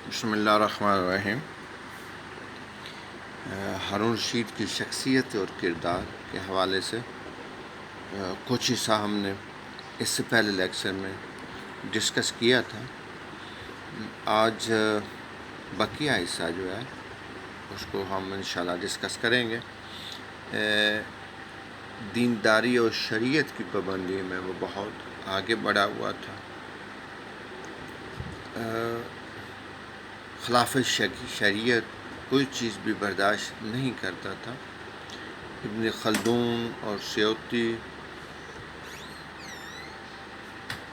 بسم اللہ الرحمن الرحیم۔ ہارون رشید کی شخصیت اور کردار کے حوالے سے کچھ حصہ ہم نے اس سے پہلے لیکچر میں ڈسکس کیا تھا۔ آج بقیہ حصہ جو ہے اس کو ہم انشاءاللہ ڈسکس کریں گے۔ دینداری اور شریعت کی پابندی میں وہ بہت آگے بڑھا ہوا تھا۔ خلاف شریعت کوئی چیز بھی برداشت نہیں کرتا تھا۔ ابن خلدون اور سیوطی،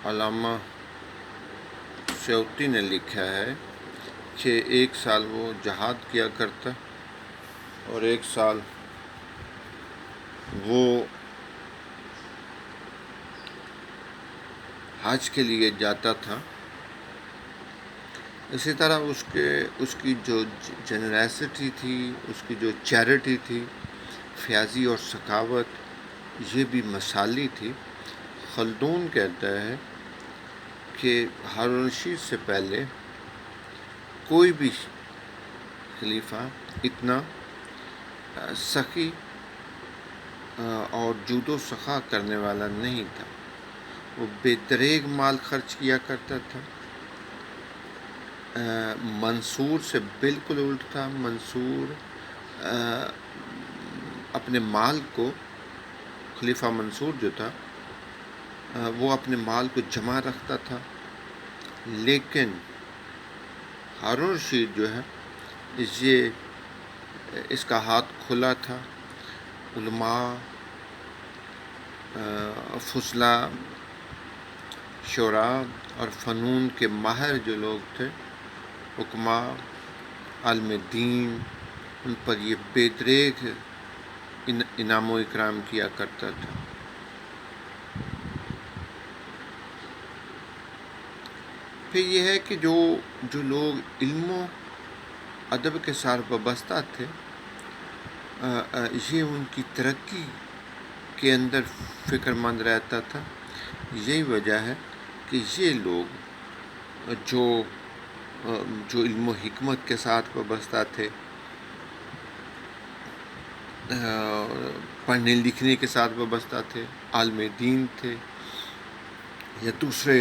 علامہ سیوطی نے لکھا ہے کہ ایک سال وہ جہاد کیا کرتا اور ایک سال وہ حج کے لیے جاتا تھا۔ اسی طرح اس کی جو جنراسٹی تھی، اس کی جو چیریٹی تھی، فیاضی اور سخاوت، یہ بھی مثالی تھی۔ خلدون کہتا ہے کہ ہارون رشید سے پہلے کوئی بھی خلیفہ اتنا سخی اور جود و سخا کرنے والا نہیں تھا۔ وہ بے دریغ مال خرچ کیا کرتا تھا۔ منصور سے بالکل الٹ تھا۔ منصور اپنے مال کو، خلیفہ منصور جو تھا وہ اپنے مال کو جمع رکھتا تھا، لیکن ہارون رشید جو ہے اس کا ہاتھ کھلا تھا۔ علماء، فضلاء، شعراء اور فنون کے ماہر جو لوگ تھے، حکماء، عالم دین، ان پر یہ بے دریغ انعام و اکرام کیا کرتا تھا۔ پھر یہ ہے کہ جو لوگ علم و ادب کے ساتھ وابستہ تھے، یہ ان کی ترقی کے اندر فکر مند رہتا تھا۔ یہی وجہ ہے کہ یہ لوگ جو علم و حکمت کے ساتھ وابستہ تھے، پڑھنے لکھنے کے ساتھ وابستہ تھے، عالم دین تھے یا دوسرے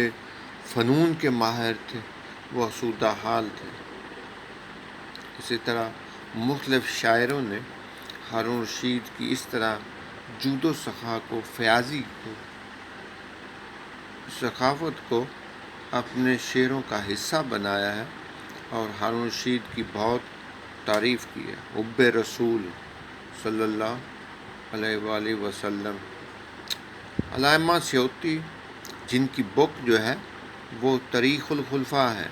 فنون کے ماہر تھے، وہ آسودہ حال تھے۔ اسی طرح مختلف شاعروں نے ہارون رشید کی اس طرح جود و سخا کو، فیاضی کو، سخاوت کو اپنے شعروں کا حصہ بنایا ہے اور ہارون رشید کی بہت تعریف کی ہے۔ حب رسول صلی اللہ علیہ وآلہ وسلم۔ علامہ سیوطی، جن کی بک جو ہے وہ تاریخ الخلفاء ہے،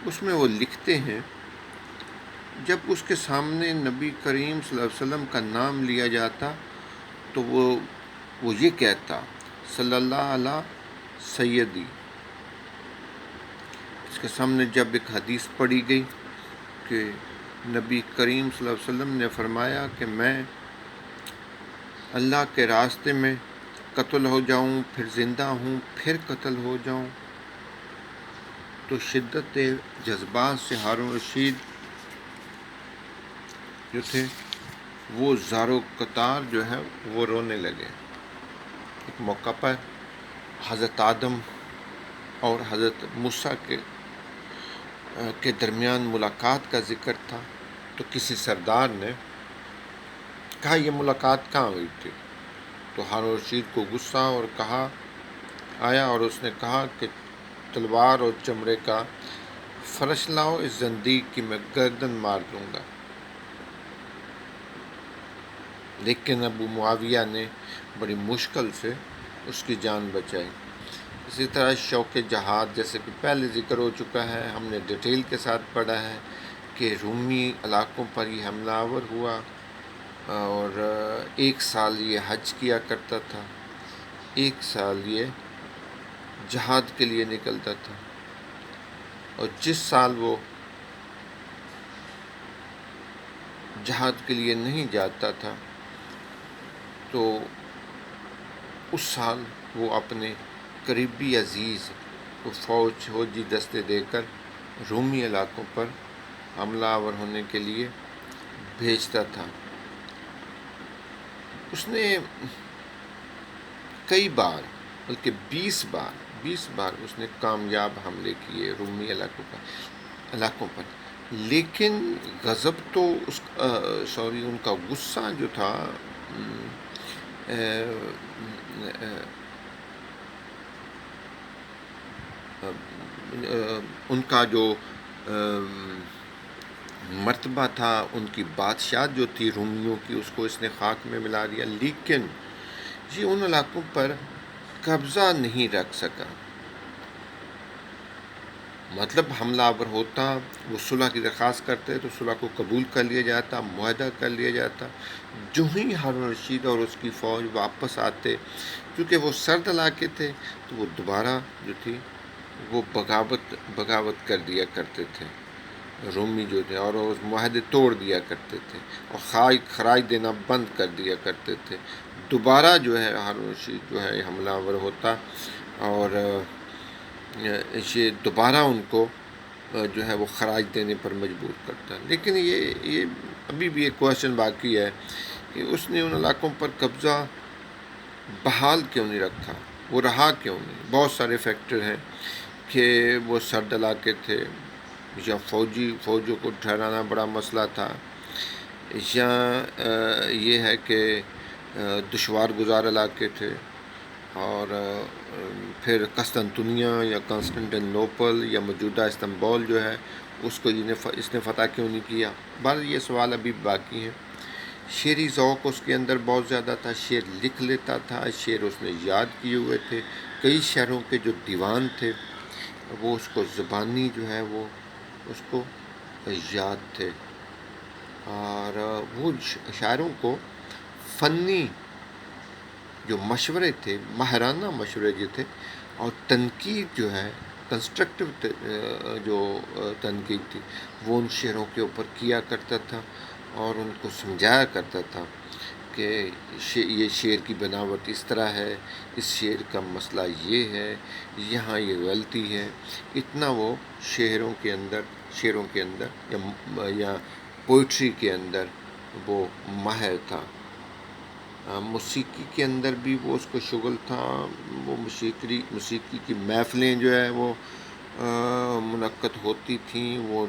اس میں وہ لکھتے ہیں جب اس کے سامنے نبی کریم صلی اللہ علیہ وسلم کا نام لیا جاتا تو وہ یہ کہتا، صلی اللہ علیہ سیدی۔ اس کے سامنے جب ایک حدیث پڑھی گئی کہ نبی کریم صلی اللہ علیہ وسلم نے فرمایا کہ میں اللہ کے راستے میں قتل ہو جاؤں، پھر زندہ ہوں، پھر قتل ہو جاؤں، تو شدت جذبات سے ہارون رشید جو تھے وہ زار و قطار جو ہے وہ رونے لگے۔ ایک موقع پر حضرت آدم اور حضرت موسیٰ کے درمیان ملاقات کا ذکر تھا، تو کسی سردار نے کہا یہ ملاقات کہاں ہوئی تھی؟ تو ہارون رشید کو غصہ اور آیا اور اس نے کہا کہ تلوار اور چمڑے کا فرش لاؤ، اس زندیق کی میں گردن مار دوں گا۔ لیکن ابو معاویہ نے بڑی مشکل سے اس کی جان بچائی۔ اسی طرح شوق جہاد، جیسے کہ پہلے ذکر ہو چکا ہے، ہم نے ڈیٹیل کے ساتھ پڑھا ہے کہ رومی علاقوں پر یہ حملہ آور ہوا اور ایک سال یہ حج کیا کرتا تھا، ایک سال یہ جہاد کے لیے نکلتا تھا، اور جس سال وہ جہاد کے لیے نہیں جاتا تھا تو اس سال وہ اپنے قریبی عزیز کو فوجی دستے دے کر رومی علاقوں پر حملہ آور ہونے کے لیے بھیجتا تھا۔ اس نے کئی بار بلکہ 20 بار اس نے کامیاب حملے کیے رومی علاقوں پر، لیکن غضب تو ان کا غصہ جو تھا ان کا جو مرتبہ تھا، ان کی بادشاہت جو تھی رومیوں کی، اس کو اس نے خاک میں ملا دیا، لیکن یہ ان علاقوں پر قبضہ نہیں رکھ سکا۔ مطلب حملہ آور ہوتا، وہ صلح کی درخواست کرتے تو صلح کو قبول کر لیا جاتا، معاہدہ کر لیا جاتا۔ جو ہی ہارون رشید اور اس کی فوج واپس آتے، کیونکہ وہ سرد علاقے تھے، تو وہ دوبارہ جو تھی وہ بغاوت کر دیا کرتے تھے رومی جو تھے، اور اس معاہدے توڑ دیا کرتے تھے اور خراج دینا بند کر دیا کرتے تھے۔ دوبارہ جو ہے ہارون رشید جو ہے حملہ آور ہوتا اور یہ دوبارہ ان کو جو ہے وہ خراج دینے پر مجبور کرتا۔ لیکن یہ ابھی بھی ایک کوشچن باقی ہے کہ اس نے ان علاقوں پر قبضہ بحال کیوں نہیں رکھا، وہ رہا کیوں نہیں؟ بہت سارے فیکٹر ہیں کہ وہ سرد علاقے تھے، یا فوجوں کو ٹھہرانا بڑا مسئلہ تھا، یا یہ ہے کہ دشوار گزار علاقے تھے، اور پھر قسطنطنیہ یا کانسٹنٹنوپل یا موجودہ استنبول جو ہے اس کو اس نے فتح کیوں نہیں کیا؟ بہرحال یہ سوال ابھی باقی ہیں۔ شعری ذوق اس کے اندر بہت زیادہ تھا، شعر لکھ لیتا تھا، شعر اس نے یاد کیے ہوئے تھے، کئی شعروں کے جو دیوان تھے وہ اس کو زبانی جو ہے وہ اس کو یاد تھے، اور وہ شاعروں کو فنی جو مشورے تھے، ماہرانہ مشورے جو تھے، اور تنقید جو ہے کنسٹرکٹیو جو تنقید تھی وہ ان شعروں کے اوپر کیا کرتا تھا، اور ان کو سمجھایا کرتا تھا کہ یہ شعر کی بناوٹ اس طرح ہے، اس شعر کا مسئلہ یہ ہے، یہاں یہ غلطی ہے۔ اتنا وہ شعروں کے اندر یا پوئٹری کے اندر وہ ماہر تھا۔ موسیقی کے اندر بھی وہ اس کو شغل تھا، وہ موسیقی کی محفلیں جو ہے وہ منعقد ہوتی تھیں، وہ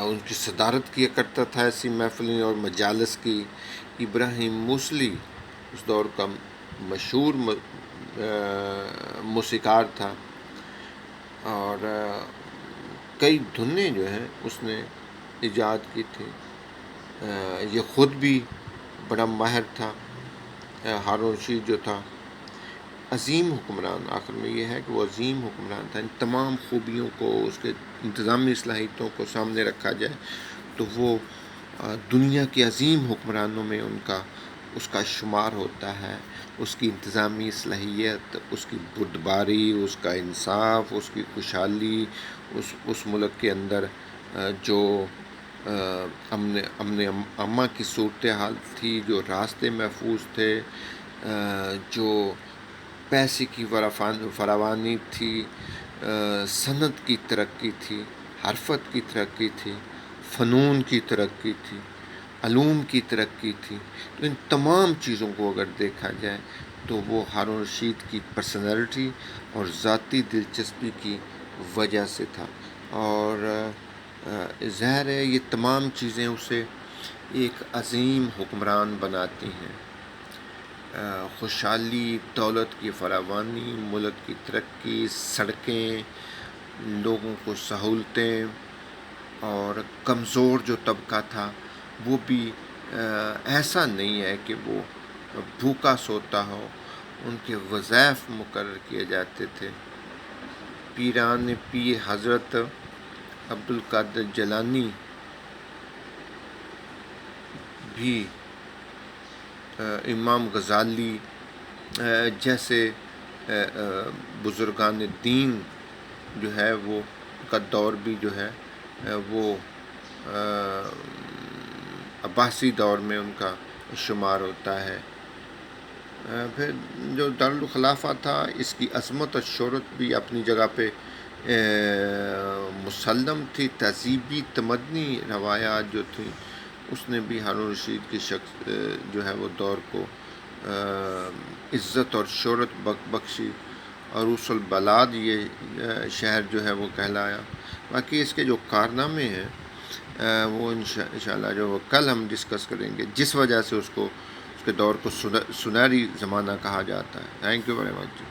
ان کی صدارت کیا کرتا تھا ایسی محفلیں اور مجالس کی۔ ابراہیم موصلی اس دور کا مشہور موسیقار تھا، اور کئی دھنیں جو ہیں اس نے ایجاد کی تھی۔ یہ خود بھی بڑا ماہر تھا، ہارون رشید جو تھا عظیم حکمران۔ آخر میں یہ ہے کہ وہ عظیم حکمران تھا۔ ان تمام خوبیوں کو، اس کے انتظامی صلاحیتوں کو سامنے رکھا جائے تو وہ دنیا کے عظیم حکمرانوں میں اس کا شمار ہوتا ہے۔ اس کی انتظامی صلاحیت، اس کی بردباری، اس کا انصاف، اس کی خوشحالی، اس ملک کے اندر جو امن اماں کی صورتحال تھی، جو راستے محفوظ تھے، جو پیسے کی فراوانی تھی، صنعت کی ترقی تھی، حرفت کی ترقی تھی، فنون کی ترقی تھی، علوم کی ترقی تھی، تو ان تمام چیزوں کو اگر دیکھا جائے تو وہ ہارون رشید کی پرسنالٹی اور ذاتی دلچسپی کی وجہ سے تھا۔ اور ظاہر ہے یہ تمام چیزیں اسے ایک عظیم حکمران بناتی ہیں۔ خوشحالی، دولت کی فراوانی، ملک کی ترقی، سڑکیں، لوگوں کو سہولتیں، اور کمزور جو طبقہ تھا وہ بھی ایسا نہیں ہے کہ وہ بھوکا سوتا ہو، ان کے وظائف مقرر کیے جاتے تھے۔ پیران پیر حضرت عبدالقادر جیلانی بھی، امام غزالی جیسے بزرگان دین جو ہے وہ کا دور بھی جو ہے وہ عباسی دور میں ان کا شمار ہوتا ہے۔ پھر جو دارالخلافہ تھا، اس کی عظمت اور شہرت بھی اپنی جگہ پہ مسلم تھی، تہذیبی تمدنی روایات جو تھیں اس نے بھی ہارون رشید کی جو ہے وہ دور کو عزت اور شہرت بخشی، عروس البلاد یہ شہر جو ہے وہ کہلایا۔ باقی اس کے جو کارنامے ہیں وہ انشاءاللہ جو وہ کل ہم ڈسکس کریں گے، جس وجہ سے اس کے دور کو سنہری زمانہ کہا جاتا ہے۔ Thank you very much.